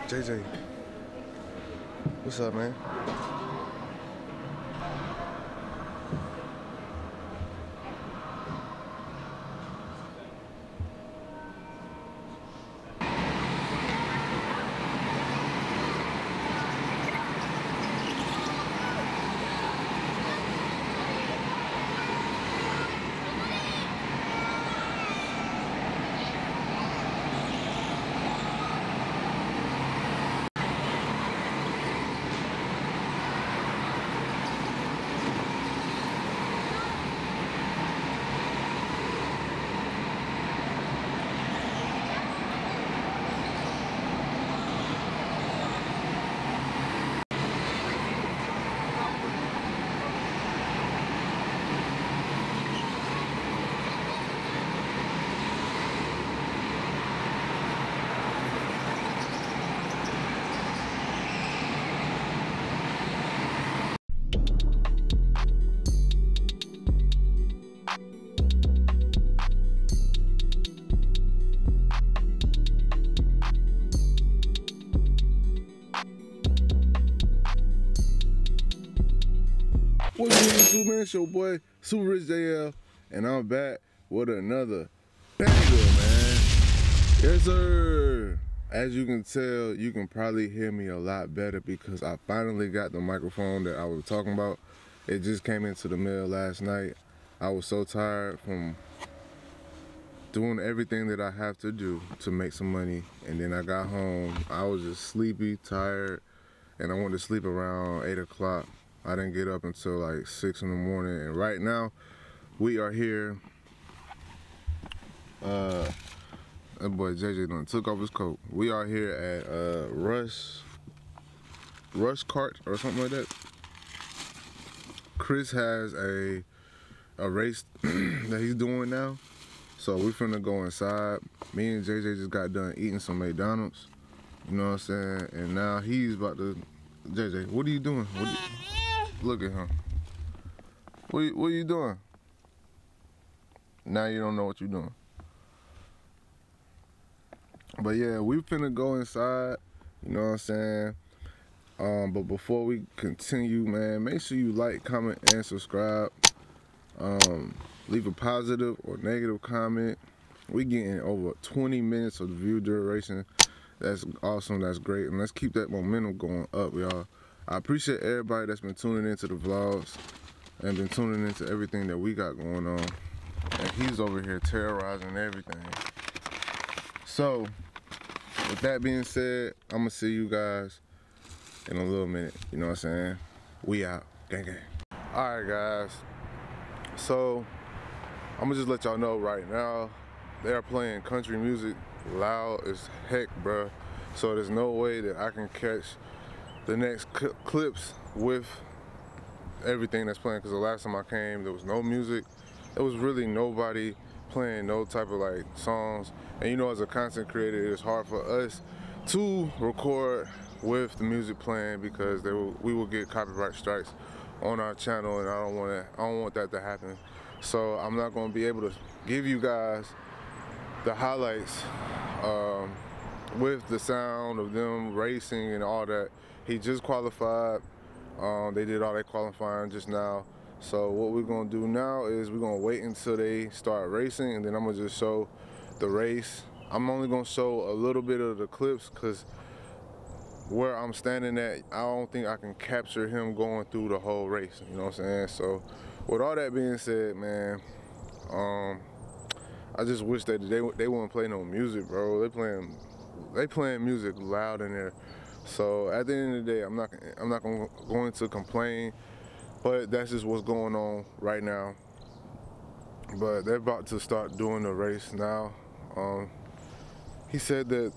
JJ, what's up, man? What's good, YouTube, man? It's your boy, Super Rich JL, and I'm back with another banger, man. Yes, sir. As you can tell, you can probably hear me a lot better because I finally got the microphone that I was talking about. It just came into the mail last night. I was so tired from doing everything that I have to do to make some money, and then I got home. I was just sleepy, tired, and I went to sleep around 8 o'clock. I didn't get up until like 6 in the morning, and right now we are here. That boy JJ done took off his coat. We are here at Rush Kart or something like that. Chris has a race that he's doing now, so we finna go inside. Me and JJ just got done eating some McDonald's, you know what I'm saying, and now he's about to. JJ, what are you doing? Look at him. What are you doing? Now you don't know what you're doing. But yeah, we finna go inside, you know what I'm saying? But before we continue, man, make sure you like, comment, and subscribe. Leave a positive or negative comment. We getting over 20 minutes of the view duration. That's awesome, that's great. And let's keep that momentum going up, y'all. I appreciate everybody that's been tuning into the vlogs and been tuning into everything that we got going on. And he's over here terrorizing everything. So, with that being said, I'm gonna see you guys in a little minute. You know what I'm saying? We out. Gang, gang. All right, guys. So, I'm gonna just let y'all know right now, they're playing country music loud as heck, bruh. So there's no way that I can catch the next clips with everything that's playing, because the last time I came there was no music. There was really nobody playing no type of like songs, and you know, as a content creator, it's hard for us to record with the music playing because we will get copyright strikes on our channel, and I don't want that to happen. So I'm not going to be able to give you guys the highlights with the sound of them racing and all that. He just qualified. They did all their qualifying just now. So what we're gonna do now is we're gonna wait until they start racing, and then I'm gonna just show the race. I'm only gonna show a little bit of the clips because where I'm standing at, I don't think I can capture him going through the whole race. You know what I'm saying? So with all that being said, man, I just wish that they wouldn't play no music, bro. They playing music loud in there. So at the end of the day, I'm not going to complain, but that's just what's going on right now. But they're about to start doing the race now. He said that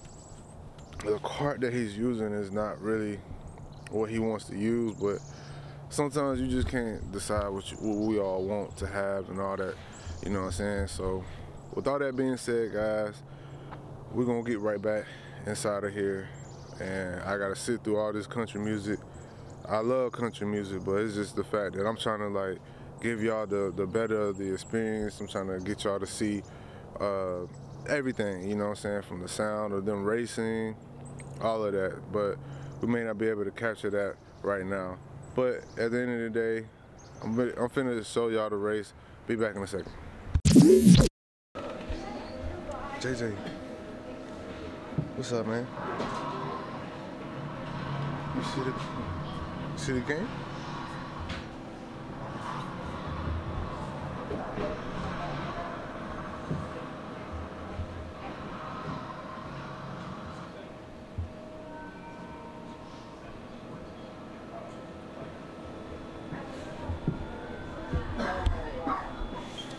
the cart that he's using is not really what he wants to use, but sometimes you just can't decide what we all want to have and all that, you know what I'm saying? So with all that being said, guys, we're gonna get right back inside of here, and I gotta sit through all this country music. I love country music, but it's just the fact that I'm trying to like give y'all the better of the experience. I'm trying to get y'all to see everything, you know what I'm saying, from the sound of them racing, all of that, but we may not be able to capture that right now. But at the end of the day, I'm finna show y'all the race. Be back in a second. JJ, what's up, man? You see the game?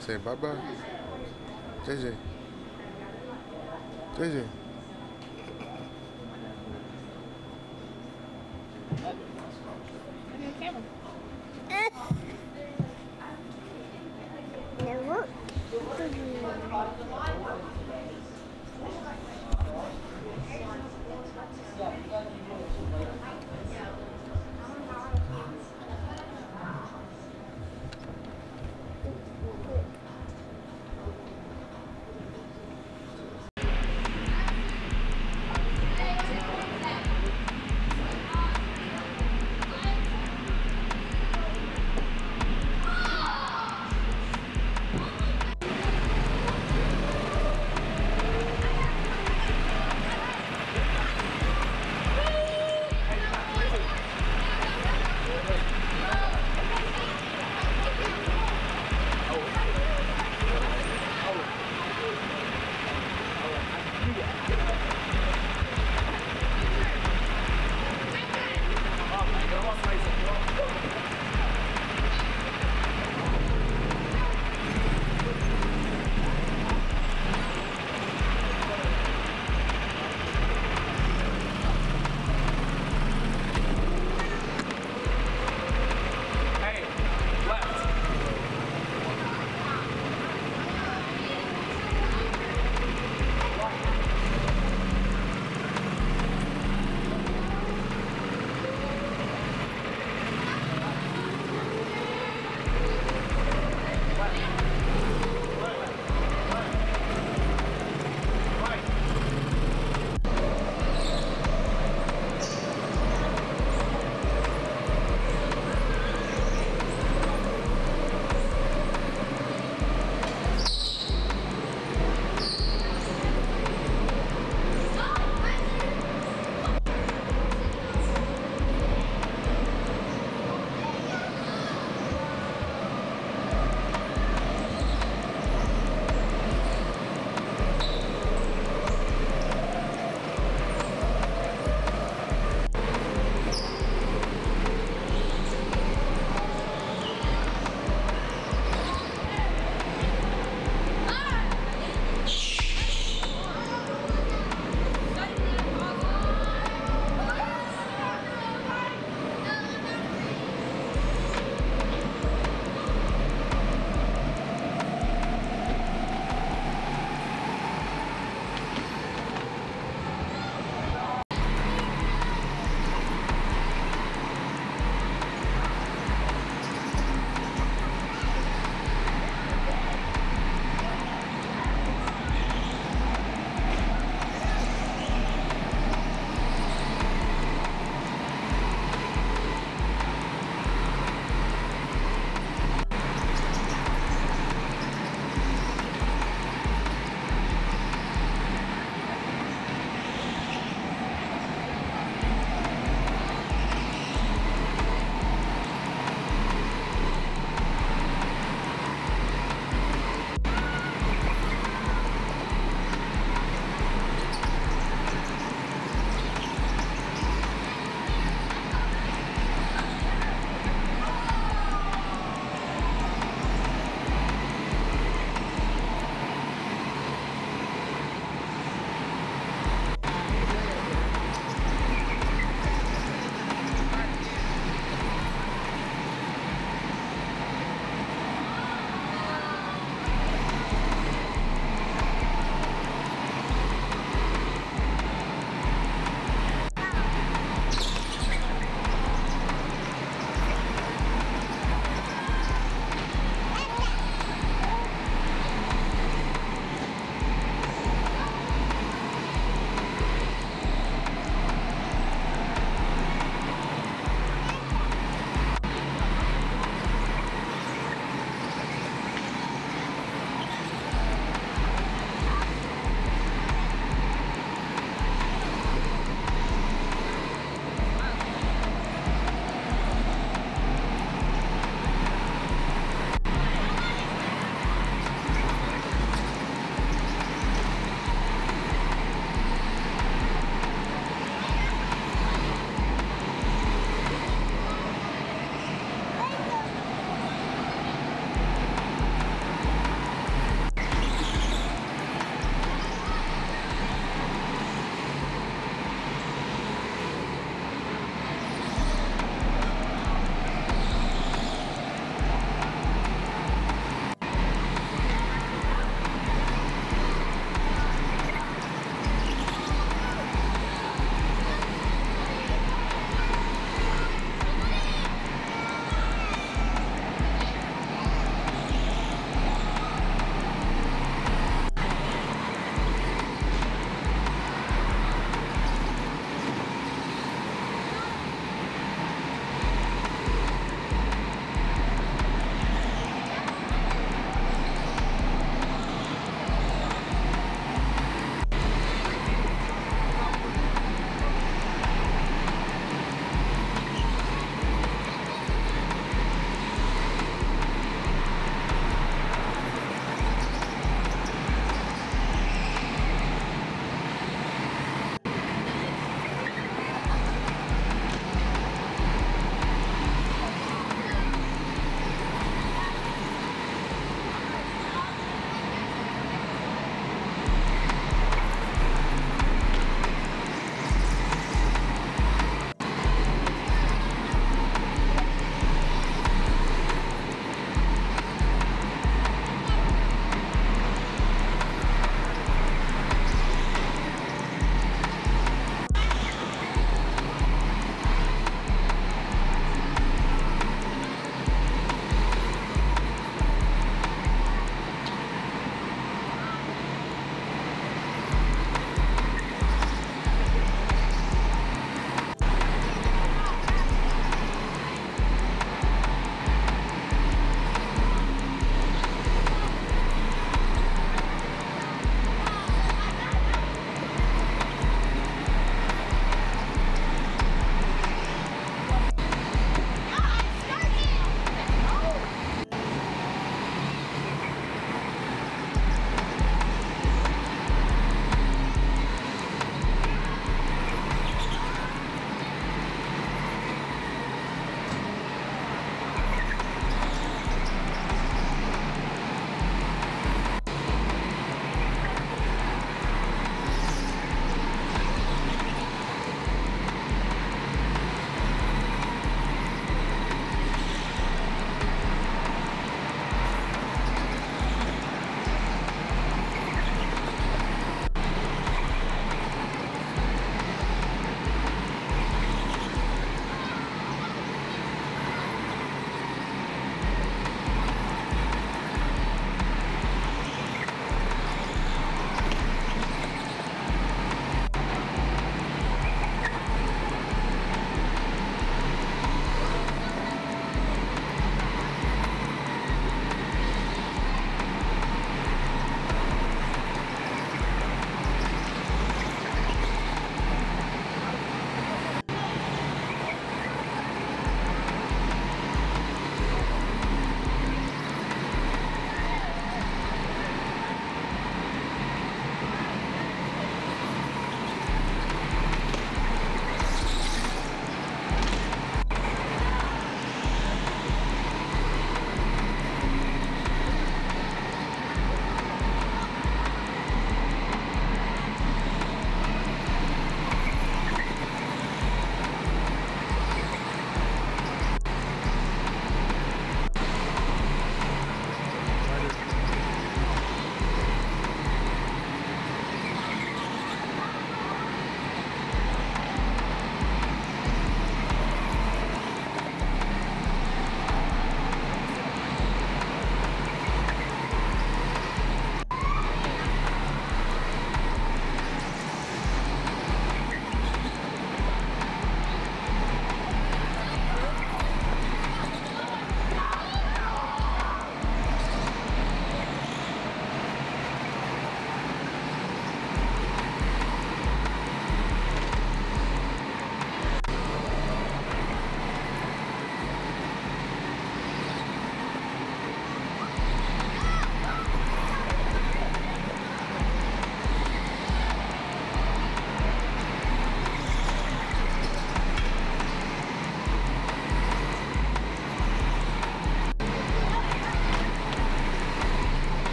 Say bye-bye. JJ. JJ.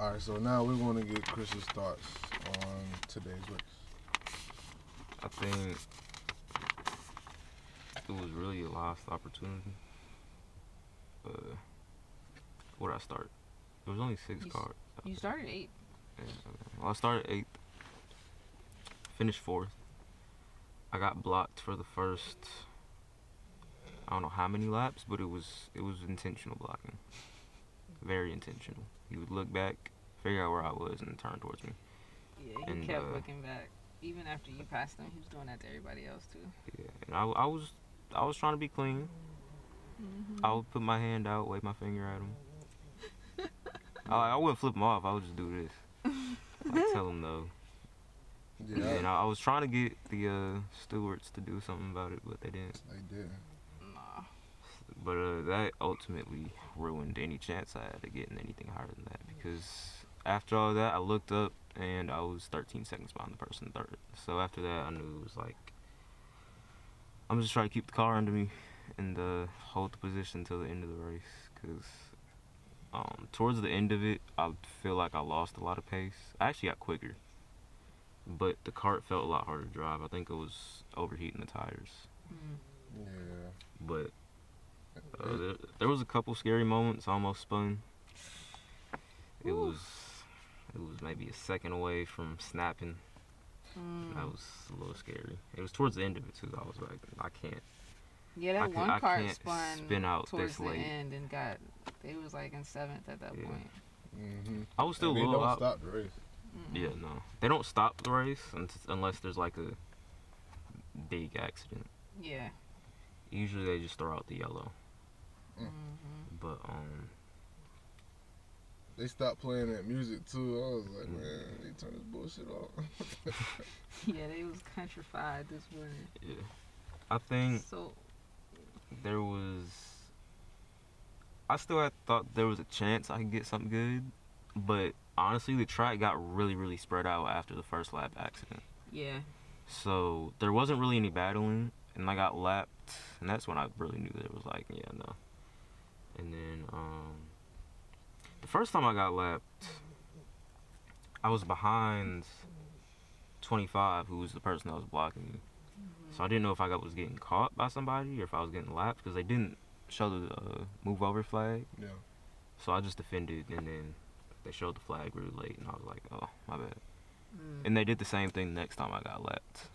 All right, so now we want to get Chris's thoughts on today's race. I think it was really a lost opportunity. Where did I start? There was only 6 cars. You started 8. Yeah, well, I started 8th, finished 4th. I got blocked for the first, I don't know how many laps, but it was intentional blocking. Very intentional. He would look back, figure out where I was, and turn towards me. Yeah, he kept looking back. Even after you passed him, he was doing that to everybody else too. Yeah, and I was trying to be clean. I would put my hand out, wave my finger at him. I wouldn't flip him off. I would just do this. I'd tell him no. Yeah. And I was trying to get the stewards to do something about it, but they didn't. They didn't. Nah. But that ultimately ruined any chance I had of getting anything higher than that, because after all that, I looked up and I was 13 seconds behind the person third. So after that, I knew it was like, I'm just trying to keep the car under me and hold the position till the end of the race, because towards the end of it, I feel like I lost a lot of pace. I actually got quicker, but the kart felt a lot harder to drive. I think it was overheating the tires. Yeah. But there was a couple scary moments. I almost spun. It was maybe a second away from snapping. That was a little scary. It was towards the end of it too. I was like, I can't. Yeah, that one kart spun out towards the end and they was like in 7th at that point. I was still a little out. They don't stop the race. Yeah, no. They don't stop the race unless there's like a big accident. Yeah. Usually they just throw out the yellow. But they stopped playing that music too. I was like, man, they turn this bullshit off. Yeah, they was countrified this morning. Yeah. I think so. I still had thought there was a chance I could get something good, but honestly, the track got really, really spread out after the first lap accident. Yeah. So there wasn't really any battling, and I got lapped, and that's when I really knew that it was like, yeah, no. And then the first time I got lapped, I was behind 25, who was the person that was blocking me. So I didn't know if I was getting caught by somebody or if I was getting lapped, because they didn't show the move over flag. Yeah. So I just defended, and then they showed the flag really late, and I was like, oh, my bad. And they did the same thing the next time I got lapped.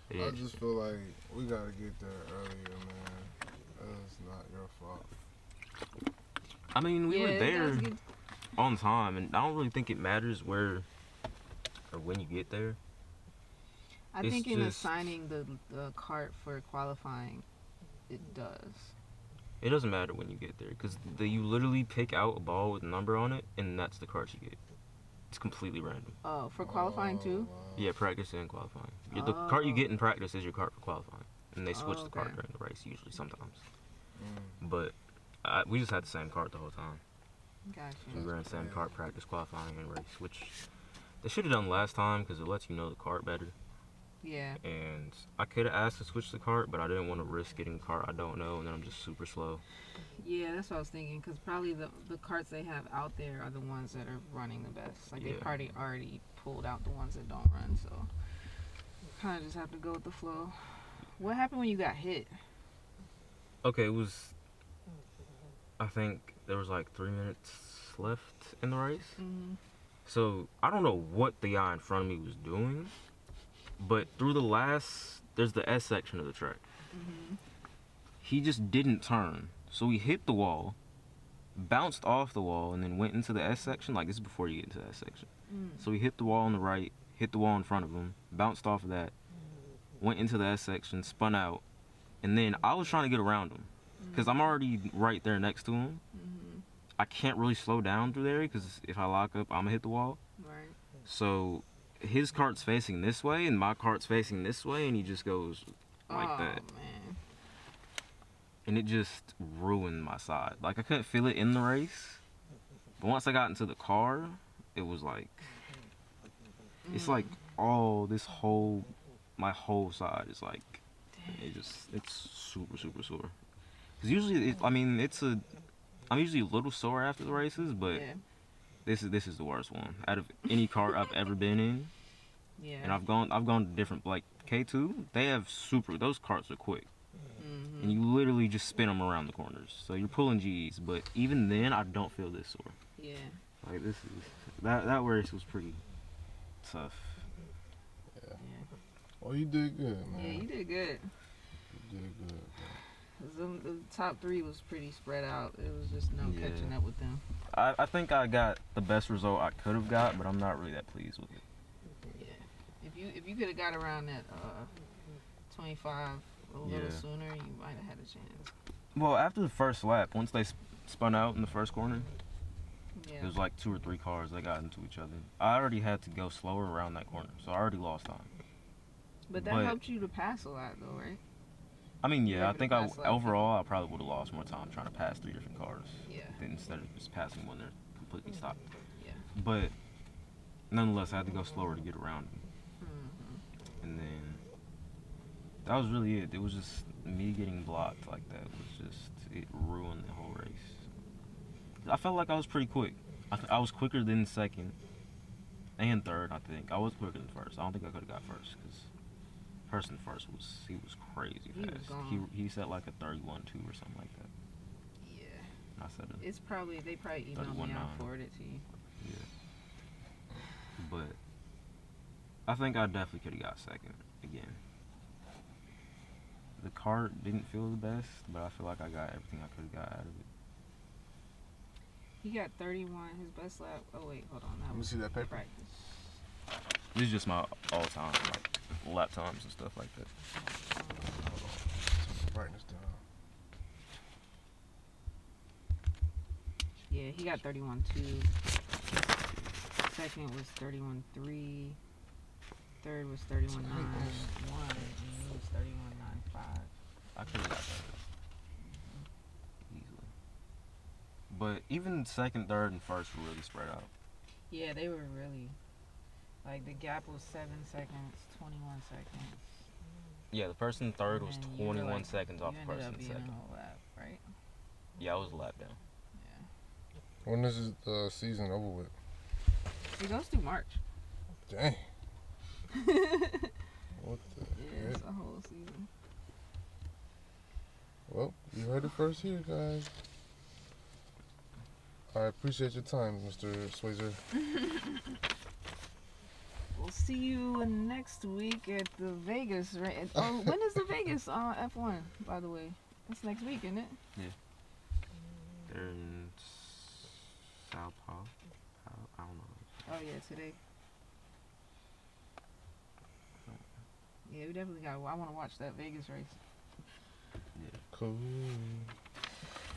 I just feel like we gotta get there earlier, man. That's not your fault. I mean, we were there on time, and I don't really think it matters where or when you get there. I think in assigning the kart for qualifying, it does. It doesn't matter when you get there, because you literally pick out a ball with a number on it, and that's the kart you get. It's completely random. Oh, for qualifying too? Yeah, practice and qualifying. The kart you get in practice is your kart for qualifying, and they switch the kart during the race usually sometimes. But we just had the same kart the whole time. Gotcha. We ran the same kart practice, qualifying, and race, which they should have done last time because it lets you know the kart better. Yeah. And I could have asked to switch the kart, but I didn't want to risk getting a kart I don't know, and then I'm just super slow. Yeah, that's what I was thinking, because probably the karts they have out there are the ones that are running the best. Like, they probably already pulled out the ones that don't run, so kind of just have to go with the flow. What happened when you got hit? Okay, it was, I think there was like 3 minutes left in the race. So I don't know what the guy in front of me was doing, but through there's the S section of the track. He just didn't turn. So he hit the wall, bounced off the wall, and then went into the S section. Like, this is before you get into the S section. So he hit the wall on the right, hit the wall in front of him, bounced off of that, went into the S section, spun out, and then I was trying to get around him because I'm already right there next to him. I can't really slow down through there because if I lock up, I'm going to hit the wall. Right. So his cart's facing this way and my cart's facing this way, and he just goes like that. Man. And it just ruined my side. Like, I couldn't feel it in the race, but once I got into the car, it was like, it's like my whole side is like, it's super, super sore. Because usually, I'm usually a little sore after the races, but This is the worst one out of any kart I've ever been in. Yeah. And I've gone to different, like K2. They have those carts are quick, and you literally just spin them around the corners. So you're pulling G's, but even then I don't feel this sore. Yeah. Like this is that race was pretty tough. Yeah. Well, you did good, man. Yeah, you did good. You did good. The top 3 was pretty spread out. It was just no catching up with them. I think I got the best result I could have got, but I'm not really that pleased with it. If you could have got around that 25 a little sooner, you might have had a chance. Well, after the first lap, once they spun out in the first corner, Yeah. it was like 2 or 3 cars that got into each other. I already had to go slower around that corner, so I already lost time. But that helped you to pass a lot, though, right? I mean, yeah, I think overall I probably would have lost more time trying to pass 3 different cars. Yeah. Instead of just passing when they're completely stopped. Yeah. But nonetheless, I had to go slower to get around them. And then that was really it. It was just me getting blocked like that. It ruined the whole race. I felt like I was pretty quick. I was quicker than second and third, I think. I was quicker than first. I don't think I could have got first because person first was crazy fast. He said like a 31.2 or something like that. Yeah. I said they probably emailed me and I'll forward it to you. Yeah. But I think I definitely could have got second again. The kart didn't feel the best, but I feel like I got everything I could have got out of it. He got 31, his best lap. Oh wait, hold on. Let me see that paper. Practice. This is just my all-time like lap times and stuff like that. Brightness down. Yeah, he got 31.2. Second was 31.3. Third was 31.9. One, and he was 31.95. I could have got that easily. But even second, third, and first were really spread out. Yeah, they were really, like, the gap was 7 seconds, 21 seconds. Yeah, the person third was 21 seconds off the person being second. A whole lap, right? Yeah, I was a lap down. Yeah. When is the season over with? It goes through March. Dang. What the Yeah, it's a whole season. Well, you heard it first here, guys. I appreciate your time, Mr. Swayzer. We'll see you next week at the Vegas. Right? Oh, when is the Vegas F1? By the way, that's next week, isn't it? Yeah. They're in Sao Paulo. I don't know. Oh yeah, today. Yeah, we definitely got. I want to watch that Vegas race. Yeah. Cool.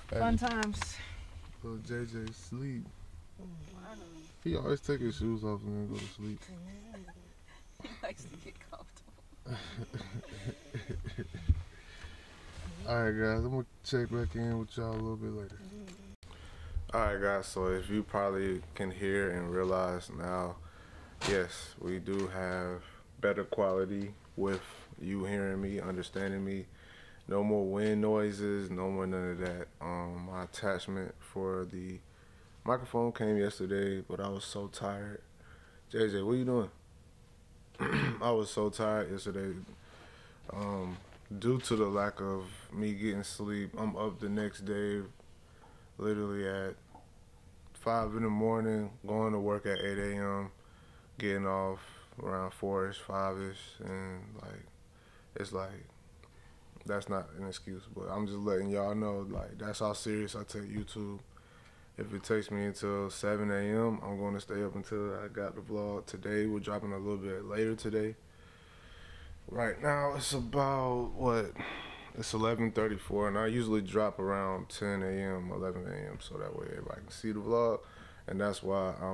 Fun times. Little JJ sleep. He always take his shoes off and then go to sleep. He likes to get comfortable. Alright guys, I'm gonna check back in with y'all a little bit later. Alright guys, so if you probably can hear and realize now, yes, we do have better quality with you hearing me, understanding me. No more wind noises, no more none of that. My attachment for the microphone came yesterday, but I was so tired. JJ, what you doing? I was so tired yesterday. Due to the lack of me getting sleep, I'm up the next day literally at 5 in the morning, going to work at 8 a.m., getting off around 4-ish, 5-ish, and like, it's like, that's not an excuse, but I'm just letting y'all know, like, that's how serious I take YouTube. If it takes me until 7 a.m., I'm going to stay up until I got the vlog. Today, we're dropping a little bit later today. Right now, it's about, it's 11:34, and I usually drop around 10 a.m., 11 a.m., so that way everybody can see the vlog, and that's why I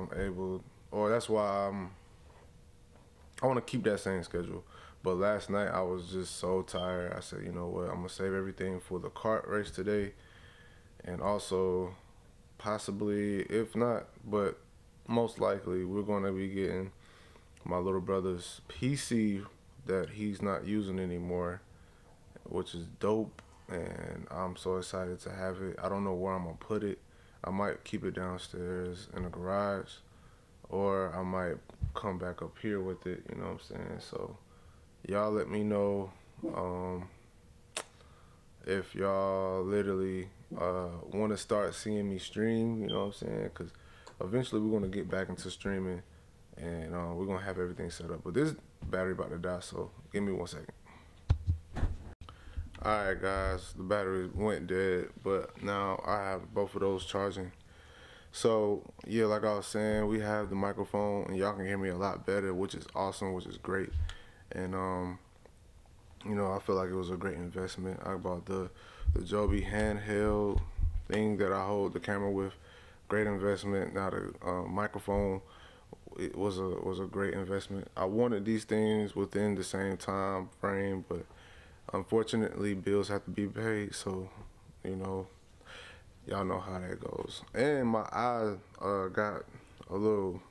want to keep that same schedule. But last night, I was just so tired. I said, you know what, I'm going to save everything for the kart race today, and also possibly, if not, but most likely, we're going to be getting my little brother's PC that he's not using anymore, which is dope, and I'm so excited to have it. I don't know where I'm going to put it. I might keep it downstairs in the garage, or I might come back up here with it, you know what I'm saying? So y'all let me know if y'all literally want to start seeing me stream, you know what I'm saying? Because eventually we're going to get back into streaming, and we're going to have everything set up. But this battery about to die, so give me 1 second. Alright guys, the battery went dead, but now I have both of those charging. So yeah, like I was saying, we have the microphone and y'all can hear me a lot better, which is awesome, which is great. And you know, I feel like it was a great investment. I bought the Joby handheld thing that I hold the camera with. Great investment. Now the microphone, it was a great investment. I wanted these things within the same time frame, but unfortunately bills have to be paid, so you know, y'all know how that goes. And my eye got a little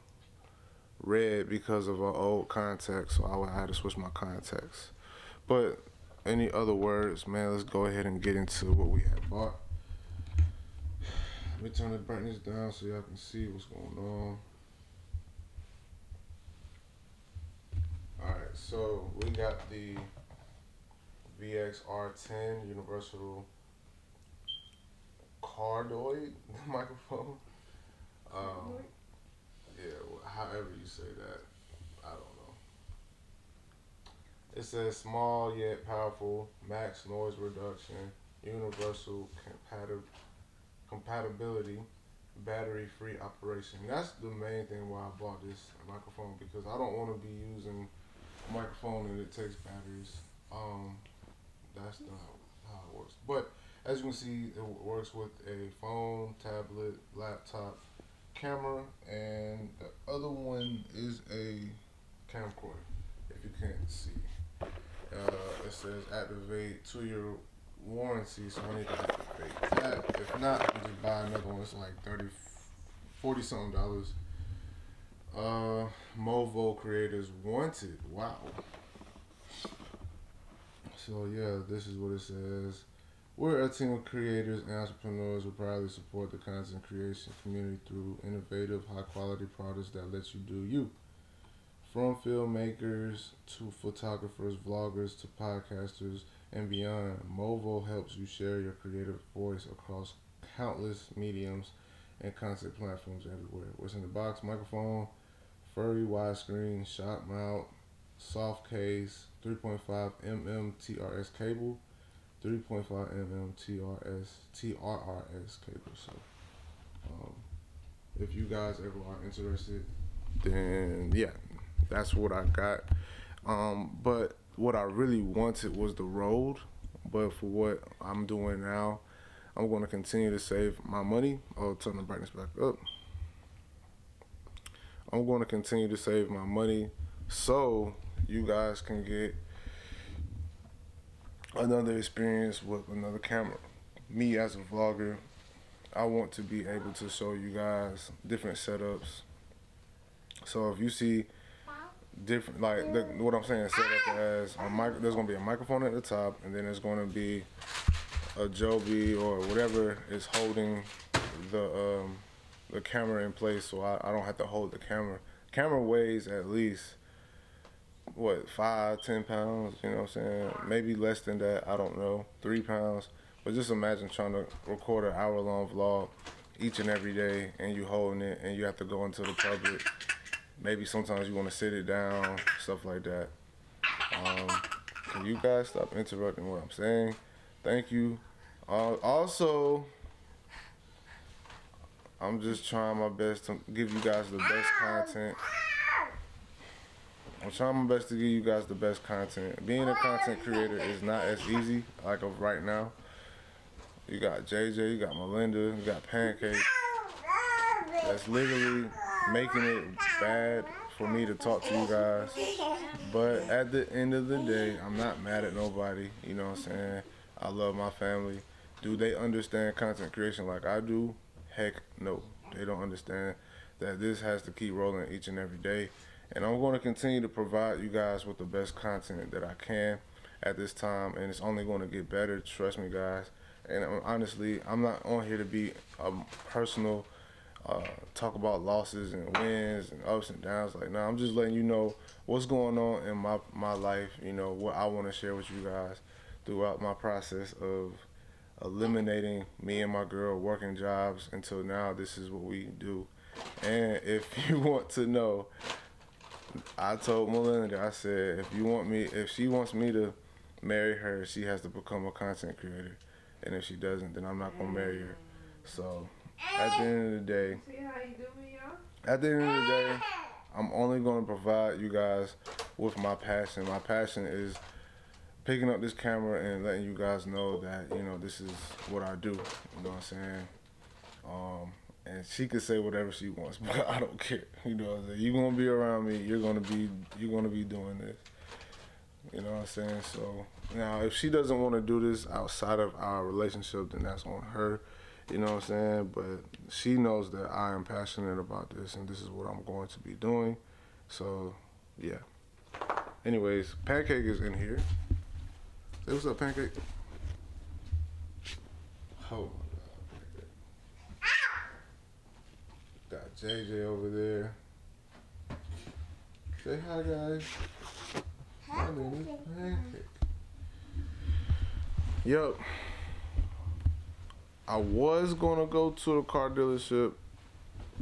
red because of an old contact, so I had to switch my contacts. But any other words, man, let's go ahead and get into what we had bought. Let me turn the brightness down so y'all can see what's going on. Alright, so we got the VXR10 Universal Cardioid microphone. Yeah, however you say that, I don't know. It says small yet powerful, max noise reduction, universal compatibility, battery-free operation. That's the main thing why I bought this microphone, because I don't want to be using a microphone and it takes batteries. That's not how it works. But as you can see, it works with a phone, tablet, laptop, camera, and the other one is a camcorder, if you can't see. It says activate 2-year warranty, so I need to activate that. If not, I can just buy another one. It's like $40 something. Movo creators wanted. Wow. So yeah, this is what it says. We're a team of creators and entrepreneurs who proudly support the content creation community through innovative, high-quality products that let you do you. From filmmakers to photographers, vloggers to podcasters and beyond, Movo helps you share your creative voice across countless mediums and content platforms everywhere. What's in the box? Microphone, furry widescreen, shot mount, soft case, 3.5 mm TRS cable, 3.5 mm TRRS cable. So if you guys ever are interested, then yeah, that's what I got. But what I really wanted was the Rode, but for what I'm doing now, I'm going to continue to save my money. Oh, turn the brightness back up. I'm going to continue to save my money so you guys can get another experience with another camera. Me as a vlogger, I want to be able to show you guys different setups. So if you see different, like what I'm saying, set up as a mic, there's gonna be a microphone at the top, and then there's gonna be a Joby or whatever is holding the camera in place, so I don't have to hold the camera. Camera weighs at least what, 5-10 pounds, you know what I'm saying? Maybe less than that, I don't know, 3 pounds. But just imagine trying to record an hour-long vlog each and every day, and you holding it, and you have to go into the public. Maybe sometimes you want to sit it down, stuff like that. Can you guys stop interrupting what I'm saying? Thank you. Also, I'm just trying my best to give you guys the best content. I'm trying my best to give you guys the best content. Being a content creator is not as easy like of right now. You got JJ, you got Melinda, you got Pancake. That's literally making it bad for me to talk to you guys. But at the end of the day, I'm not mad at nobody. You know what I'm saying? I love my family. Do they understand content creation like I do? Heck no. They don't understand that this has to keep rolling each and every day. And I'm going to continue to provide you guys with the best content that I can at this time. And it's only going to get better. Trust me, guys. And honestly, I'm not on here to be personal, talk about losses and wins and ups and downs. Like, nah, I'm just letting you know what's going on in my life. You know what I want to share with you guys throughout my process of eliminating me and my girl working jobs until now. This is what we do. And if you want to know, I told Melinda, I said, if she wants me to marry her, she has to become a content creator. And if she doesn't, then I'm not gonna marry her. So at the end of the day, See how you do me, y'all? at the end of the day, I'm only gonna provide you guys with my passion. My passion is picking up this camera and letting you guys know that, you know, this is what I do. You know what I'm saying? And she can say whatever she wants, but I don't care. You know what I'm saying? You're gonna be around me, you're gonna be doing this. You know what I'm saying? So now if she doesn't want to do this outside of our relationship, then that's on her. You know what I'm saying? But she knows that I am passionate about this and this is what I'm going to be doing. So yeah. Anyways, Pancake is in here. Say what's up, Pancake? Oh my God, Pancake. Got JJ over there. Say hi, guys. My name is Pancake. Yup. I was gonna go to the car dealership,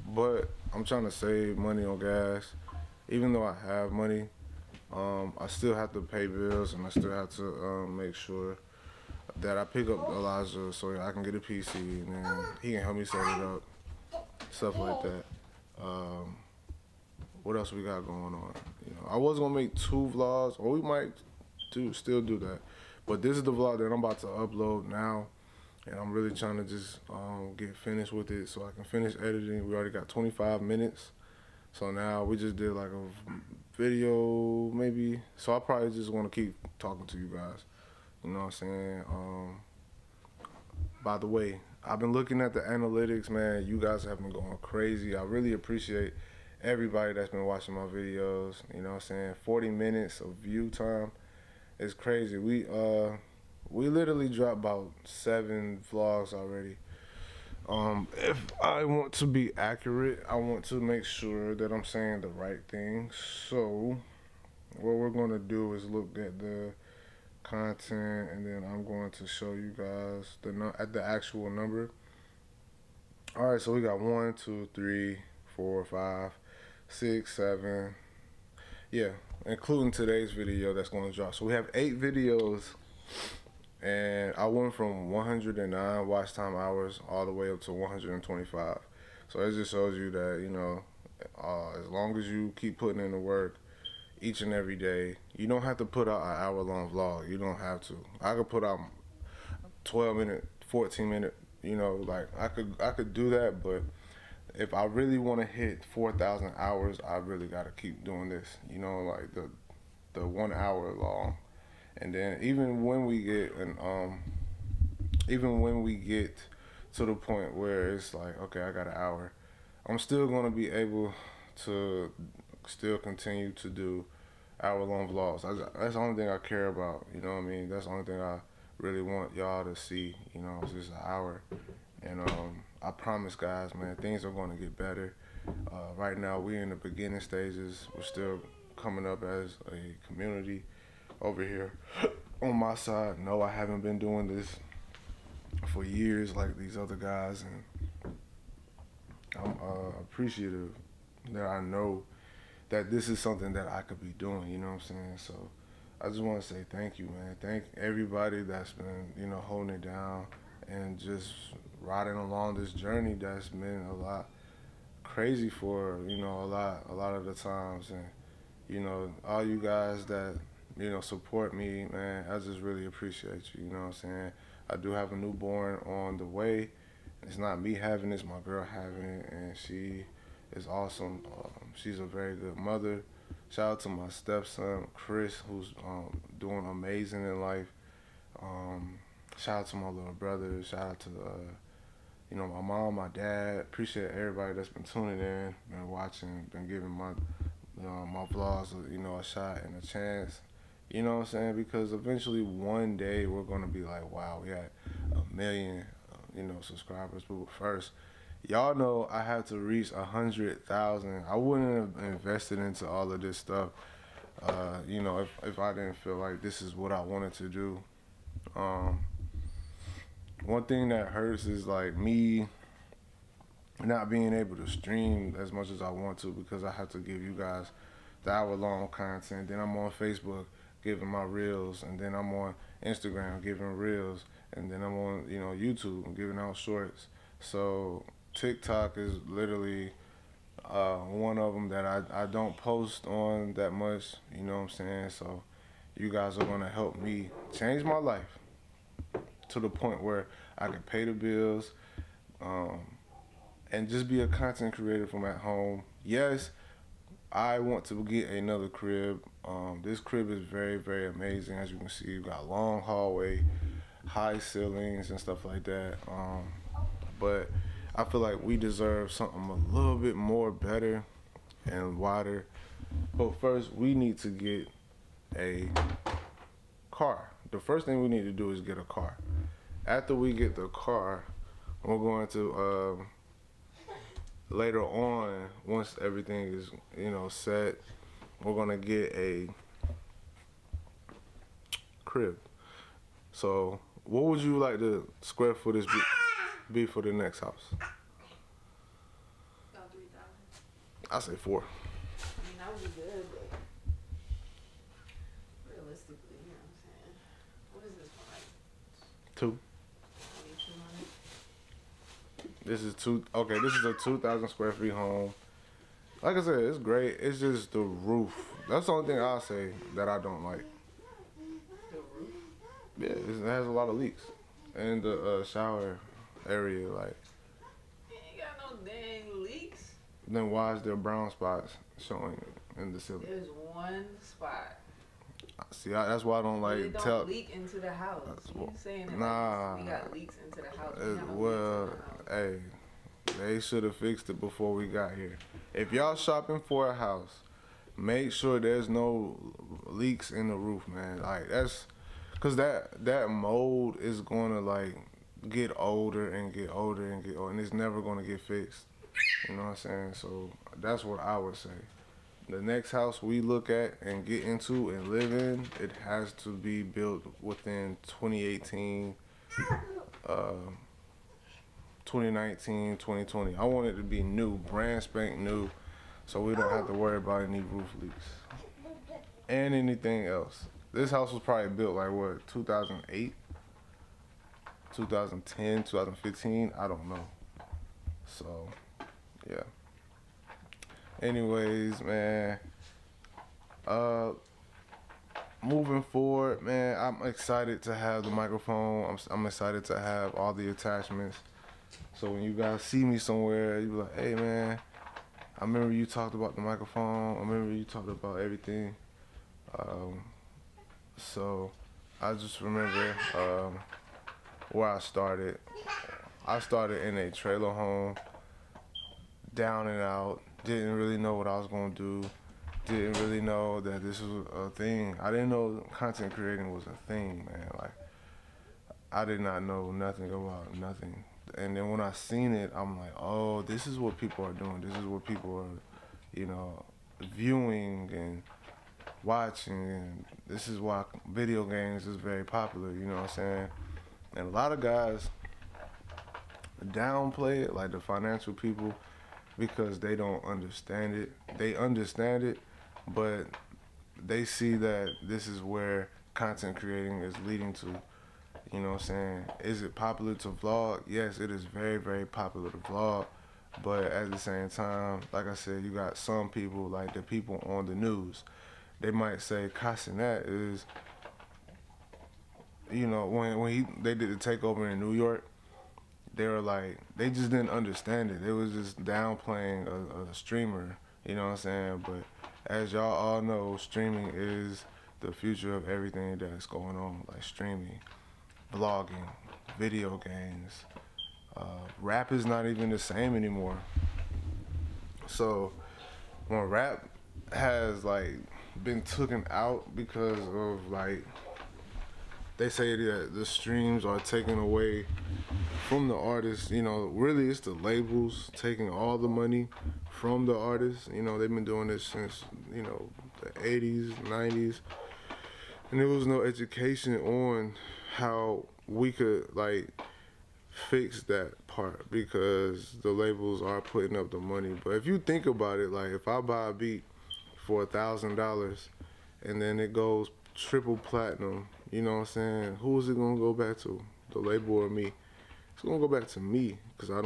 but I'm trying to save money on gas. Even though I have money, I still have to pay bills and I still have to make sure that I pick up Elijah so I can get a PC and then he can help me set it up, stuff like that. What else we got going on? You know, I was gonna make 2 vlogs, or we might still do that. But this is the vlog that I'm about to upload now, and I'm really trying to just get finished with it so I can finish editing. We already got 25 minutes, so now we just did like a video maybe. So I probably just want to keep talking to you guys. You know what I'm saying? By the way, I've been looking at the analytics, man. You guys have been going crazy. I really appreciate everybody that's been watching my videos. You know what I'm saying? 40 minutes of view time. It's crazy. We literally dropped about 7 vlogs already. If I want to be accurate, I want to make sure that I'm saying the right thing. So what we're gonna do is look at the content, and then I'm going to show you guys the actual number. All right, so we got 1, 2, 3, 4, 5, 6, 7. Yeah, including today's video that's going to drop. So we have 8 videos, and I went from 109 watch time hours all the way up to 125. So it just shows you that, you know, as long as you keep putting in the work each and every day, you don't have to put out an hour-long vlog. You don't have to. I could put out 12-minute, 14-minute. You know, like I could do that, but if I really want to hit 4,000 hours, I really got to keep doing this, you know, like the 1 hour long. And then even when we get to the point where it's like, okay, I got an hour, I'm still going to be able to still continue to do hour-long vlogs. That's the only thing I care about, you know what I mean? That's the only thing I really want y'all to see, you know, it's just an hour. And I promise, guys, man, things are going to get better. Right now, we're in the beginning stages. We're still coming up as a community over here. On my side, no, I haven't been doing this for years like these other guys, and I'm appreciative that I know that this is something that I could be doing, you know what I'm saying? So I just want to say thank you, man. Thank everybody that's been, you know, holding it down and just riding along this journey that's been a lot crazy for, you know, a lot of the times. And, you know, all you guys that, you know, support me, man, I just really appreciate you, you know what I'm saying? I do have a newborn on the way. It's not me having it, it's my girl having it, and she is awesome. She's a very good mother. Shout out to my stepson, Chris, who's doing amazing in life. Shout out to my little brother. Shout out to, you know, my mom, my dad. Appreciate everybody that's been tuning in, been watching, been giving my vlogs, you know, a shot and a chance. You know what I'm saying? Because eventually one day we're gonna be like, wow, we had 1 million, subscribers. But first, y'all know I had to reach 100,000. I wouldn't have invested into all of this stuff, if I didn't feel like this is what I wanted to do. One thing that hurts is like me not being able to stream as much as I want to because I have to give you guys the hour-long content. Then I'm on Facebook giving my reels, and then I'm on Instagram giving reels, and then I'm on YouTube and giving out shorts. So TikTok is literally one of them that I don't post on that much. You know what I'm saying? So you guys are gonna help me change my life to the point where I can pay the bills. And just be a content creator from at home. Yes, I want to get another crib. This crib is very, very amazing. As you can see, you got long hallway, high ceilings, and stuff like that. But I feel like we deserve something a little bit more better and wider. But first, we need to get a car. The first thing we need to do is get a car. After we get the car, we're going to later on, once everything is set, we're gonna get a crib. So what would you like the square footage be for the next house? About 3,000. I say 4. I mean, that would be good, but realistically, you know what I'm saying? What is this one like? 2. 200? This is 2. Okay, this is a 2,000 square feet home. Like I said, it's great. It's just the roof. That's the only thing I'll say that I don't like. The roof? Yeah, it has a lot of leaks. And the shower area, like. You ain't got no dang leaks. Then why is there brown spots showing in the ceiling? There's one spot. See, that's why I don't like It don't leak into the house. You saying that nah. we got leaks into the house. Well, hey, they should have fixed it before we got here. If y'all shopping for a house, make sure there's no leaks in the roof, man. Like cause that mold is gonna like get older and get older and get older, and it's never gonna get fixed. You know what I'm saying? So that's what I would say. The next house we look at and get into and live in, it has to be built within 2018, 2019, 2020. I want it to be new, brand spank new, so we don't have to worry about any roof leaks and anything else. This house was probably built like what, 2008, 2010, 2015, I don't know. So, yeah. Anyways, man, moving forward, man, I'm excited to have the microphone. I'm excited to have all the attachments. So when you guys see me somewhere, you be like, hey, man, I remember you talked about the microphone. I remember you talked about everything. So I just remember where I started. I started in a trailer home, down and out. Didn't really know what I was gonna do. Didn't really know that this was a thing. I didn't know content creating was a thing, man. Like, I did not know nothing about nothing. And then when I seen it, I'm like, oh, this is what people are doing. This is what people are, viewing and watching. And this is why video games is very popular, you know what I'm saying? And a lot of guys downplay it, like the financial people, because they don't understand it. They understand it, but they see that this is where content creating is leading to. You know what I'm saying? Is it popular to vlog? Yes, it is very, very popular to vlog. But at the same time, like I said, you got some people, like the people on the news. They might say Cassinet is, when they did the takeover in New York, they were like, they just didn't understand it. It was just downplaying a streamer, you know what I'm saying? But as y'all all know, streaming is the future of everything that's going on, like streaming, vlogging, video games. Rap is not even the same anymore. So when rap has like been taken out because of like they say that the streams are taken away from the artists. You know, really it's the labels taking all the money from the artists. You know, they've been doing this since, you know, the 80s, 90s. And there was no education on how we could like fix that part because the labels are putting up the money. But if you think about it, like if I buy a beat for $1,000 and then it goes triple platinum, you know what I'm saying? Who is it gonna go back to? The label or me? It's gonna go back to me because I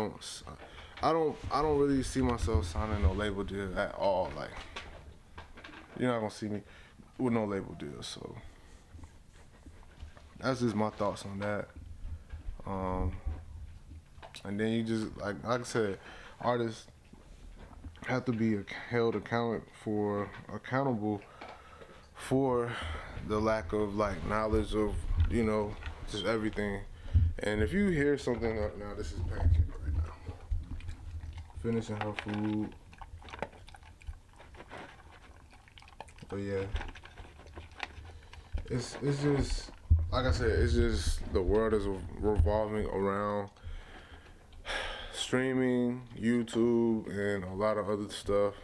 don't really see myself signing no label deal at all. Like you're not gonna see me with no label deal. So that's just my thoughts on that. And then you just like I said, artists have to be held accountable for the lack of like knowledge of, you know, just everything. And if you hear something now, this is Pancake right now, finishing her food. But yeah, it's just like I said, it's just the world is revolving around streaming, YouTube, and a lot of other stuff.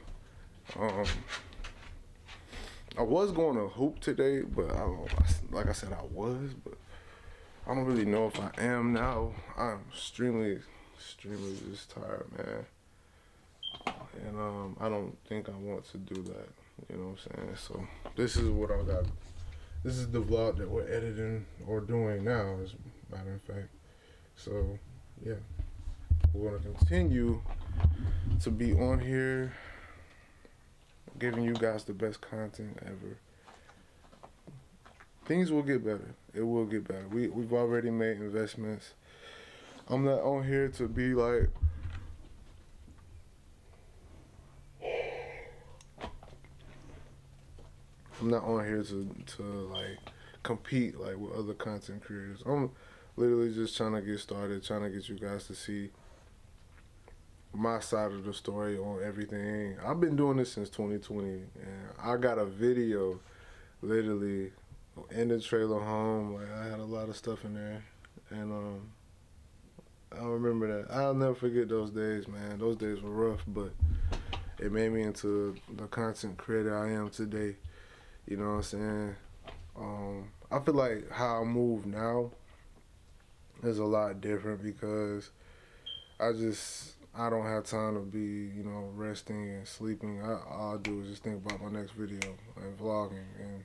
I was going to hoop today, but like I said, I was, but I don't really know if I am now. I'm extremely just tired, man. And I don't think I want to do that. You know what I'm saying? So this is what I got. This is the vlog that we're editing or doing now, as a matter of fact. So yeah, we're gonna continue to be on here, giving you guys the best content ever. Things will get better. It will get better. We've already made investments. I'm not on here to be like I'm not on here to like compete like with other content creators. I'm literally just trying to get started, trying to get you guys to see my side of the story on everything. I've been doing this since 2020, and I got a video literally in the trailer home. Like I had a lot of stuff in there, and I remember that. I'll never forget those days, man. Those days were rough, but it made me into the content creator I am today. You know what I'm saying? I feel like how I move now is a lot different because I don't have time to be, you know, resting and sleeping. All I do is just think about my next video and vlogging and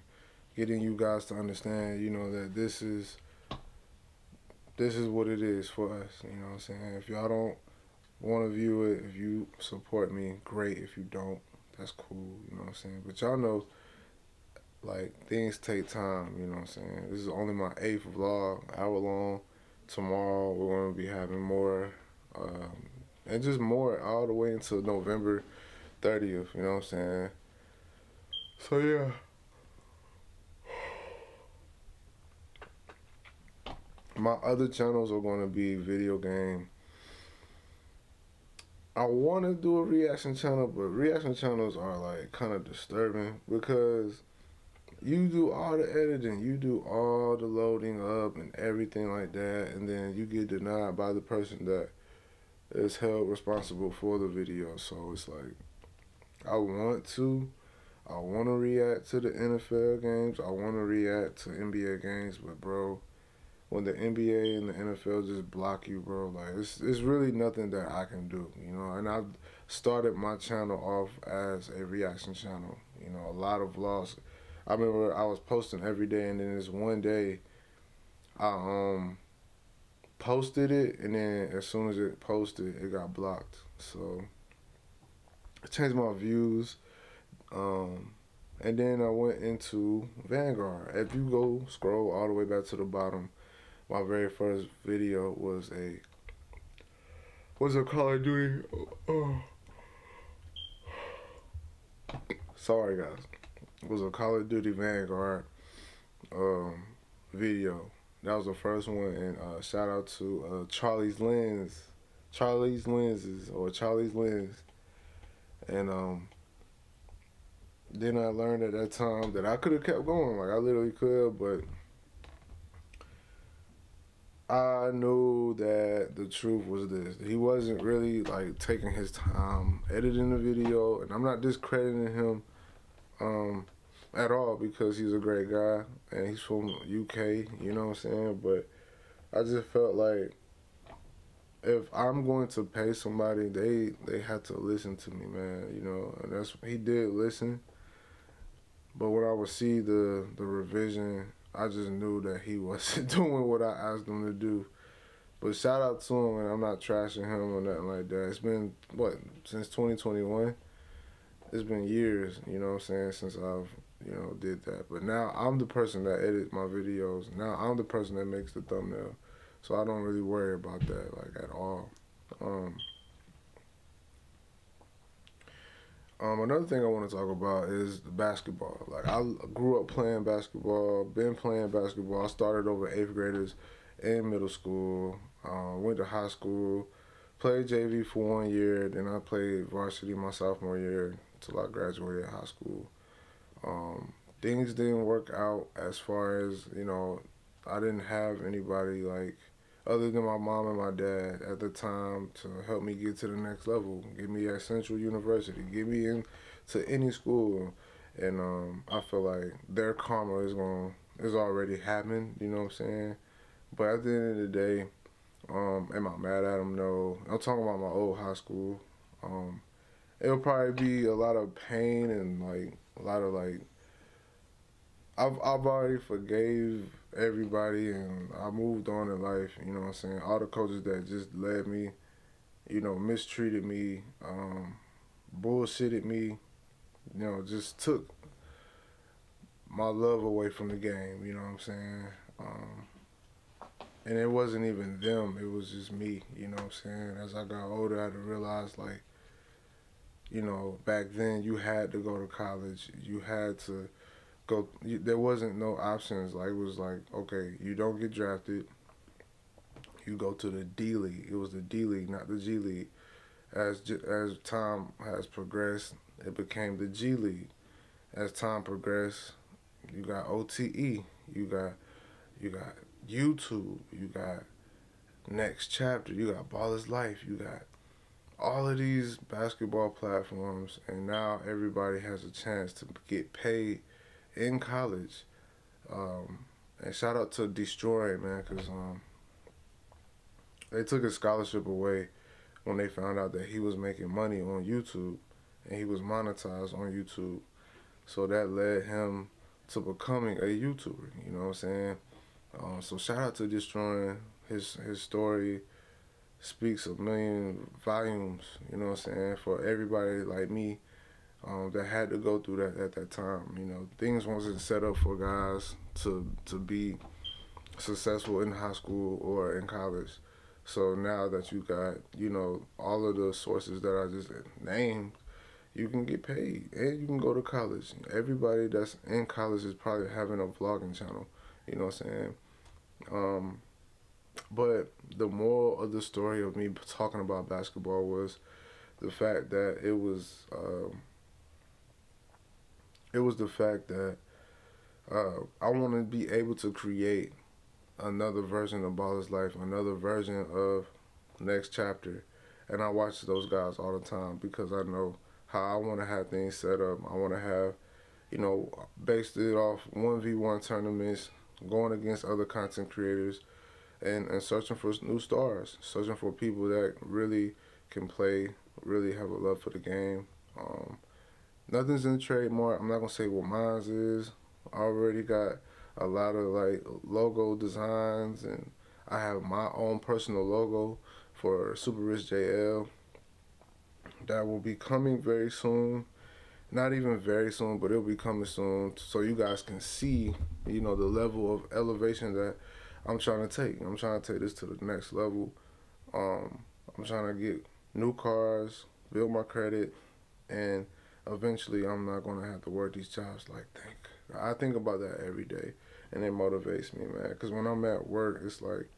getting you guys to understand, you know, that this is what it is for us. You know what I'm saying? If y'all don't want to view it, if you support me, great. If you don't, that's cool. You know what I'm saying? But y'all know, like, things take time. You know what I'm saying? This is only my 8th vlog, hour long. Tomorrow we're going to be having more. And just more all the way until November 30th, you know what I'm saying? So yeah. My other channels are going to be video game. I want to do a reaction channel, but reaction channels are like kind of disturbing because you do all the editing, you do all the loading up and everything like that, and then you get denied by the person that is held responsible for the video. So it's like I want to react to the NFL games, I want to react to NBA games, but bro, when the NBA and the NFL just block you, bro, like it's really nothing that I can do, you know. And I've started my channel off as a reaction channel, you know, a lot of vlogs. I remember I was posting every day, and then this one day I posted it, and then as soon as it posted, it got blocked. So I changed my views, and then I went into Vanguard. If you go scroll all the way back to the bottom, my very first video was a Call of Duty. Sorry guys, it was a Call of Duty Vanguard video. That was the first one, and shout out to Charlie's Lenses, and Then I learned at that time that I could have kept going. Like, I literally could, but I knew that the truth was this. He wasn't really like taking his time editing the video, and I'm not discrediting him at all, because he's a great guy and he's from UK, you know what I'm saying? But I just felt like if I'm going to pay somebody, they have to listen to me, man, you know. And that's, he did listen, but when I would see the revision, I just knew that he wasn't doing what I asked him to do. But shout out to him, and I'm not trashing him or nothing like that. It's been, what, since 2021? It's been years, you know what I'm saying, since I've, you know, did that. But now I'm the person that edits my videos. Now I'm the person that makes the thumbnail. So I don't really worry about that, like, at all. Another thing I want to talk about is the basketball. Like, I grew up playing basketball, been playing basketball. I started over 8th graders in middle school, went to high school, played JV for 1 year, then I played varsity my sophomore year until I graduated high school. Things didn't work out as far as, you know, I didn't have anybody, like, other than my mom and my dad at the time to help me get to the next level, get me at Central University, get me into any school. And I feel like their karma is already happening, you know what I'm saying? But at the end of the day, am I mad at them? No. I'm talking about my old high school. It'll probably be a lot of pain and, like, a lot of, like, I've already forgave everybody, and I moved on in life, you know what I'm saying? All the coaches that just led me, you know, mistreated me, bullshitted me, you know, just took my love away from the game, you know what I'm saying? And it wasn't even them, it was just me, you know what I'm saying? As I got older, I had to realize, like, you know, back then you had to go to college, you had to there wasn't no options. Like, it was like, okay, you don't get drafted, you go to the D League. It was the D League, not the G League. As time has progressed, it became the G League. As time progressed, you got OTE, you got YouTube, you got Next Chapter, you got Baller's Life, you got all of these basketball platforms, and now everybody has a chance to get paid in college. And shout out to Destroy, man, because they took his scholarship away when they found out that he was making money on YouTube and he was monetized on YouTube. So that led him to becoming a YouTuber, you know what I'm saying? So shout out to Destroy. His story speaks a million volumes, you know what I'm saying, for everybody like me that had to go through that at that time. You know, things wasn't set up for guys to be successful in high school or in college. So now that you got, you know, all of the sources that I just named, you can get paid and you can go to college. Everybody that's in college is probably having a vlogging channel, you know what I'm saying? But the moral of the story of me talking about basketball was the fact that it was the fact that I want to be able to create another version of Baller's Life, another version of Next Chapter. And I watch those guys all the time because I know how I want to have things set up. I want to have, you know, based it off 1v1 tournaments, going against other content creators, and searching for new stars, searching for people that really can play, really have a love for the game. Nothing's in the trademark. I'm not gonna say what mine's is. I already got a lot of, like, logo designs, and I have my own personal logo for Super Rich JL that will be coming very soon. Not even very soon, but it'll be coming soon, so you guys can see, you know, the level of elevation that I'm trying to take. I'm trying to take this to the next level. I'm trying to get new cars, build my credit, and eventually I'm not going to have to work these jobs. Like, I think about that every day, and it motivates me, man. Because when I'm at work, it's like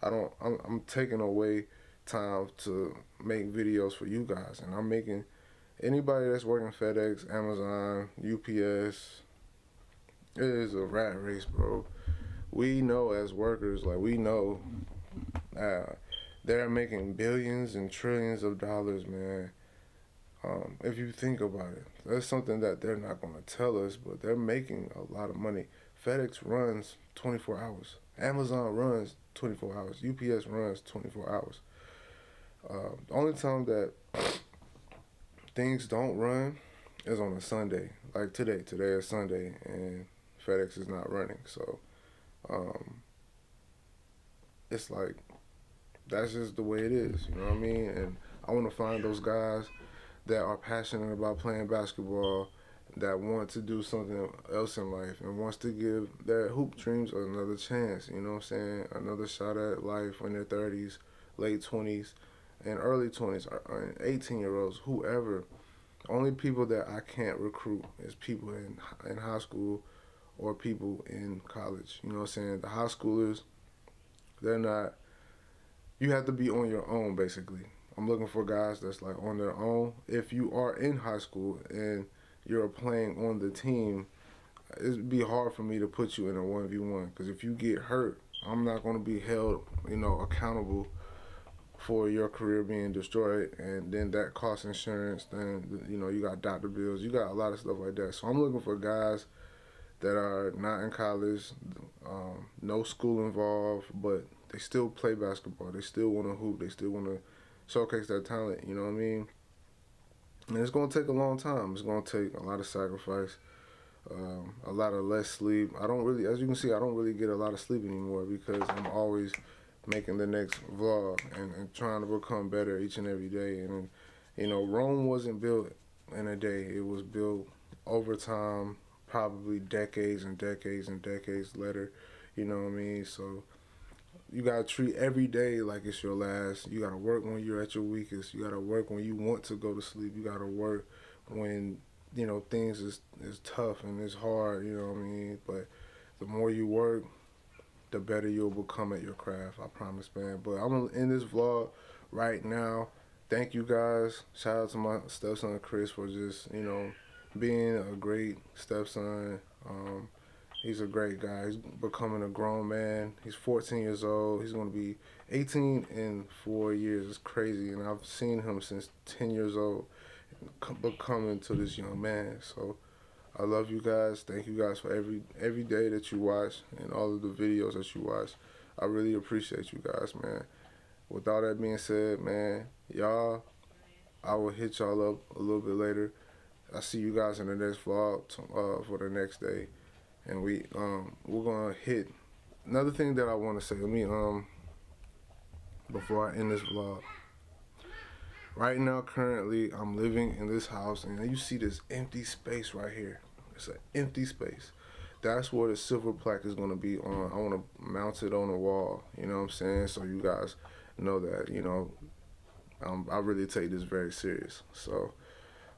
I'm taking away time to make videos for you guys, and I'm making Anybody that's working FedEx, Amazon, UPS, it is a rat race, bro. We know as workers, like we know, uh, they're making billions and trillions of dollars, man. If you think about it, that's something that they're not going to tell us, but they're making a lot of money. FedEx runs 24 hours. Amazon runs 24 hours. UPS runs 24 hours. The only time that things don't run is on a Sunday. Like today. Today is Sunday, and FedEx is not running. So um, it's like that's just the way it is. You know what I mean? And I want to find those guys that are passionate about playing basketball, that want to do something else in life, and wants to give their hoop dreams another chance. You know what I'm saying? Another shot at life in their 30s, late 20s, and early 20s, or 18-year-olds, whoever. Only people that I can't recruit is people in high school or people in college. You know what I'm saying? The high schoolers, they're not. You have to be on your own, basically. I'm looking for guys that's like on their own. If you are in high school and you're playing on the team, it'd be hard for me to put you in a 1v1, because if you get hurt, I'm not going to be held, accountable for your career being destroyed, and then that costs insurance. Then you got doctor bills, you got a lot of stuff like that. So I'm looking for guys that are not in college, no school involved, but they still play basketball. They still want to hoop. They still want to showcase their talent. You know what I mean? And it's gonna take a long time. It's gonna take a lot of sacrifice, a lot of less sleep. I don't really, as you can see, I don't really get a lot of sleep anymore because I'm always making the next vlog and trying to become better each and every day. And Rome wasn't built in a day. It was built over time, probably decades and decades and decades later. You know what I mean? So you gotta treat every day like it's your last. You gotta work when you're at your weakest. You gotta work when you want to go to sleep. You gotta work when things is tough and it's hard. You know what I mean? But the more you work, the better you'll become at your craft. I promise, man. But I'm gonna end this vlog right now. Thank you guys. Shout out to my stepson Chris for just being a great stepson. He's a great guy. He's becoming a grown man. He's 14 years old. He's going to be 18 in 4 years. It's crazy. And I've seen him since 10 years old becoming to this young man. So I love you guys. Thank you guys for every day that you watch and all of the videos that you watch. I really appreciate you guys, man. With all that being said, man, y'all, I will hit y'all up a little bit later. I'll see you guys in the next vlog for the next day. And we're gonna hit another thing that I want to say. Let me before I end this vlog. Right now, currently, I'm living in this house, and you see this empty space right here. It's an empty space. That's where the silver plaque is gonna be on. I want to mount it on the wall. You know what I'm saying? So you guys know that I really take this very serious. So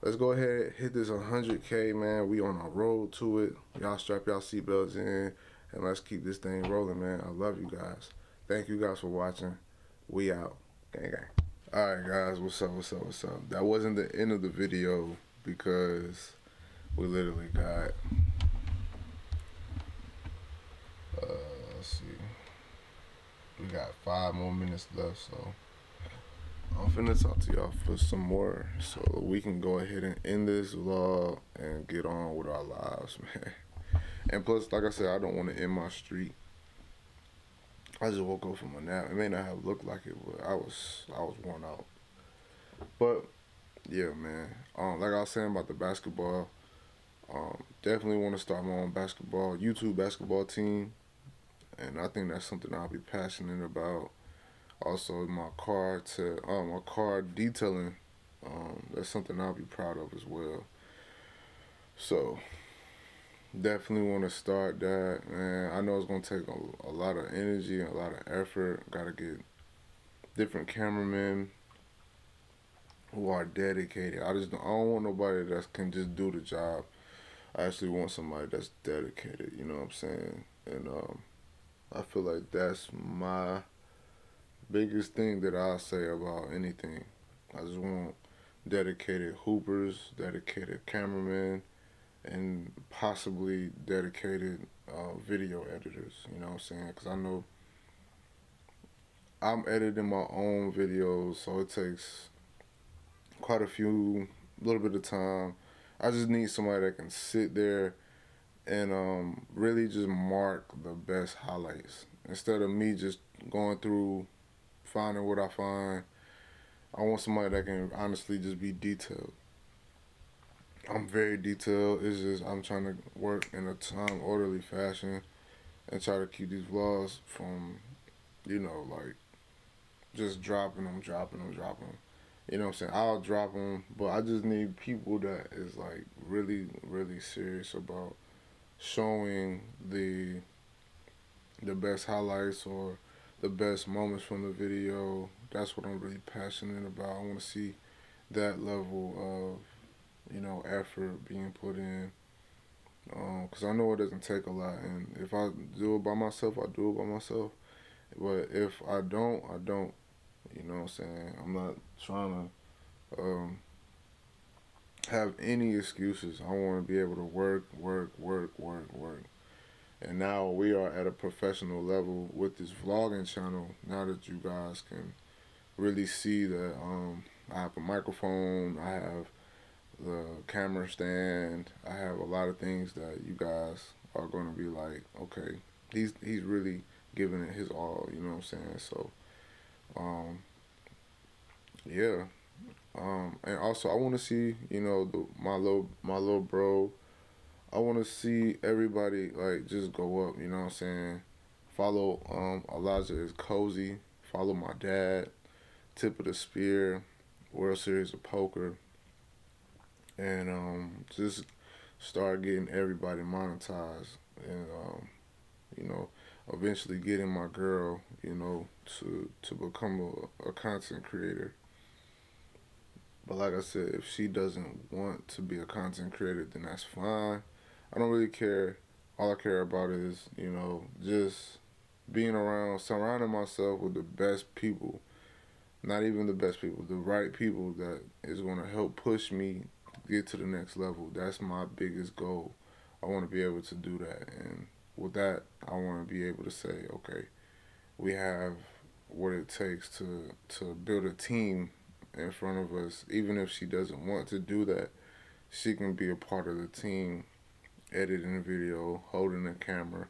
let's go ahead, hit this 100K, man. We on a road to it. Y'all strap y'all seatbelts in, and let's keep this thing rolling, man. I love you guys. Thank you guys for watching. We out. Gang, gang. All right, guys. What's up, what's up, what's up? That wasn't the end of the video because we literally got, let's see. We got 5 more minutes left, so I'm finna talk to y'all for some more so we can go ahead and end this vlog and get on with our lives, man. And plus, like I said, I don't want to end my streak. I just woke up from a nap. It may not have looked like it, but I was worn out. But yeah, man. Like I was saying about the basketball, definitely want to start my own YouTube basketball team, and I think that's something I'll be passionate about. Also, my car detailing, that's something I'll be proud of as well. So definitely want to start that, man. I know it's gonna take a lot of energy and a lot of effort. Gotta get different cameramen who are dedicated. I don't want nobody that can just do the job. I actually want somebody that's dedicated. You know what I'm saying? And I feel like that's my biggest thing that I say about anything. I just want dedicated hoopers, dedicated cameramen, and possibly dedicated video editors. You know what I'm saying? Because I know I'm editing my own videos, so it takes quite a little bit of time. I just need somebody that can sit there and really just mark the best highlights instead of me just going through finding what I find. I want somebody that can honestly just be detailed. I'm very detailed. It's just I'm trying to work in a time orderly fashion and try to keep these vlogs from, like just dropping them. You know what I'm saying? I'll drop them, but I just need people that is like really, really serious about showing the best highlights or the best moments from the video. That's what I'm really passionate about. I want to see that level of effort being put in. Because I know it doesn't take a lot, and if I do it by myself, I do it by myself. But if I don't, I don't. You know what I'm saying? I'm not trying to have any excuses. I want to be able to work, work, work, work, work. And now we are at a professional level with this vlogging channel. Now that you guys can really see that I have a microphone, I have the camera stand, I have a lot of things that you guys are going to be like, okay, he's really giving it his all. You know what I'm saying? So, um, yeah. And also I want to see, my little bro. I want to see everybody like just go up. You know what I'm saying? Follow Elijah is cozy. Follow my dad. Tip of the spear. World Series of Poker. And just start getting everybody monetized. And you know, eventually getting my girl, to become a content creator. But like I said, if she doesn't want to be a content creator, then that's fine. I don't really care. All I care about is, just being around, surrounding myself with the best people. Not even the best people, the right people that is going to help push me get to the next level. That's my biggest goal. I want to be able to do that. And with that, I want to be able to say, okay, we have what it takes to build a team in front of us. Even if she doesn't want to do that, she can be a part of the team, editing the video, holding the camera,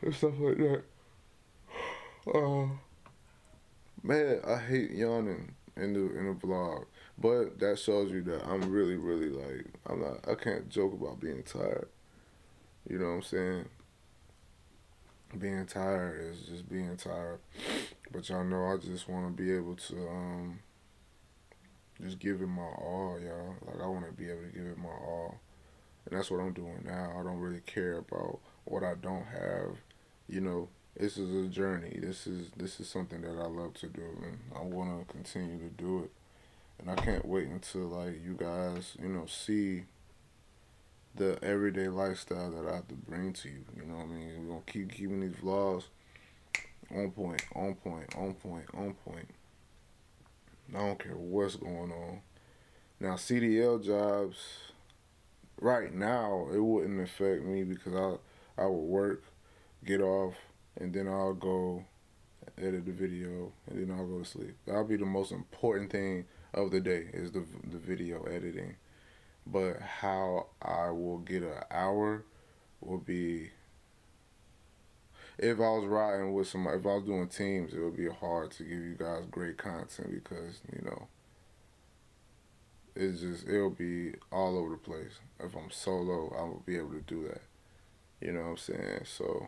and stuff like that. Man, I hate yawning in the vlog, but that shows you that I'm really, really like I can't joke about being tired. You know what I'm saying? Being tired is just being tired. But y'all know I just want to be able to just give it my all, y'all. Like I want to be able to give it my all, and that's what I'm doing now. I don't really care about what I don't have. This is a journey. This is something that I love to do, and I want to continue to do it. And I can't wait until like you guys, see the everyday lifestyle that I have to bring to you. You know what I mean? We're gonna keep keeping these vlogs on point, on point, on point, on point. I don't care what's going on. Now CDL jobs right now it wouldn't affect me because I would work, get off, and then I'll go edit the video, and then I'll go to sleep. That'll be the most important thing of the day is the video editing. But how I will get an hour will be if I was riding with somebody. If I was doing teams, it would be hard to give you guys great content because it'll be all over the place. If I'm solo, I will be able to do that. You know what I'm saying? So,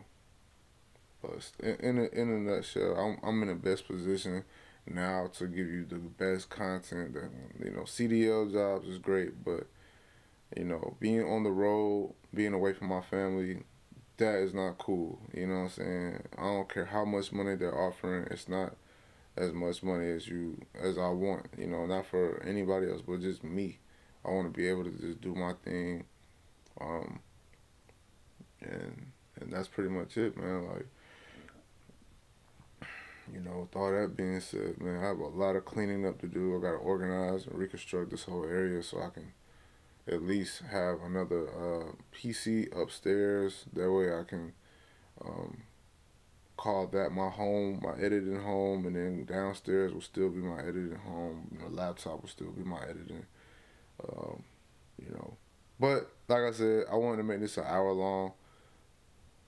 but in a nutshell, I'm in the best position now to give you the best content. That CDL jobs is great, but being on the road, being away from my family, that is not cool. You know what I'm saying? I don't care how much money they're offering. It's not as much money as I want. Not for anybody else, but just me. I want to be able to just do my thing, um, and that's pretty much it, man. Like You know, with all that being said, man, I have a lot of cleaning up to do. I got to organize and reconstruct this whole area so I can at least have another PC upstairs. That way I can um, call that my home, my editing home, and then downstairs will still be my editing home. You know, laptop will still be my editing. Um, you know, but like I said, I wanted to make this an hour long.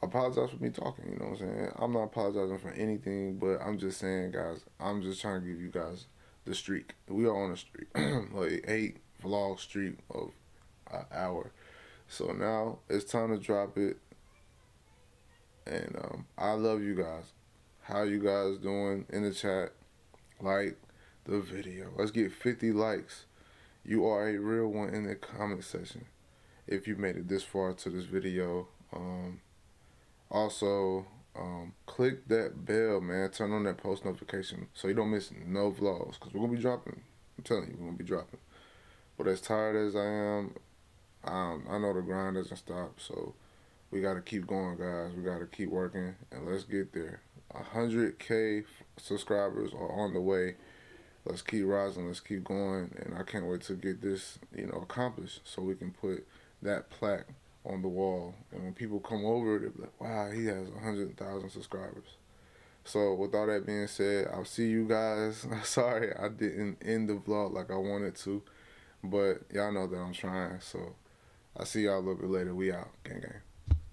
I apologize for me talking. You know what I'm saying? I'm not apologizing for anything, but I'm just saying, guys. I'm just trying to give you guys the streak. We are on a streak, like 8 vlog streak of an hour. So now it's time to drop it. And I love you guys. How you guys doing in the chat? Like the video. Let's get 50 likes. You are a real one in the comment section. If you made it this far to this video. Also, click that bell, man. Turn on that post notification so you don't miss no vlogs. Because we're going to be dropping. I'm telling you, we're going to be dropping. But as tired as I am, I know the grind doesn't stop. So we got to keep going, guys. We got to keep working. And let's get there. 100K subscribers are on the way. Let's keep rising. Let's keep going. And I can't wait to get this, accomplished so we can put that plaque on the wall. And when people come over, they'll be like, wow, he has 100,000 subscribers. So with all that being said, I'll see you guys. Sorry I didn't end the vlog like I wanted to. But y'all know that I'm trying. So I'll see y'all a little bit later. We out. Gang, gang.